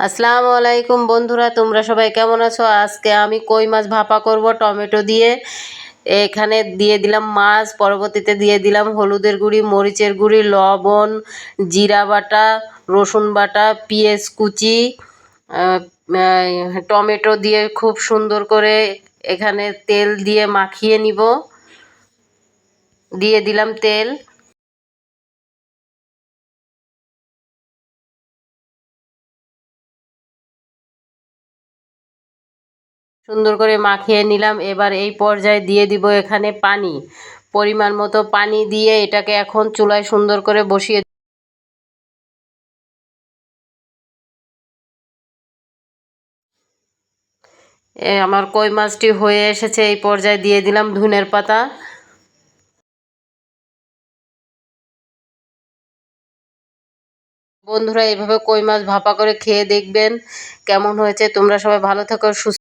আসসালামু আলাইকুম বন্ধুরা, তোমরা সবাই কেমন আছো? আজকে আমি কই মাছ ভাপা করব টমেটো দিয়ে। এখানে দিয়ে দিলাম মাছ, পরবর্তীতে দিয়ে দিলাম হলুদের গুঁড়ি, মরিচের গুঁড়ি, লবণ, জিরা বাটা, রসুন বাটা, পেঁয়াজ কুচি, টমেটো দিয়ে খুব সুন্দর করে এখানে তেল দিয়ে মাখিয়ে নিব। দিয়ে দিলাম তেল। সুন্দর করে মাখিয়ে নিলাম। এবার এই পর্যায়ে দিয়ে দিব এখানে পানি, পরিমাণ মতো পানি দিয়ে এটাকে এখন চুলায় সুন্দর করে বসিয়ে। আমার কই মাছটি হয়ে এসেছে। এই পর্যায়ে দিয়ে দিলাম ধনের পাতা। বন্ধুরা, এইভাবে কই মাছ ভাপা করে খেয়ে দেখবেন কেমন হয়েছে। তোমরা সবাই ভালো থেকো, সুস্থ।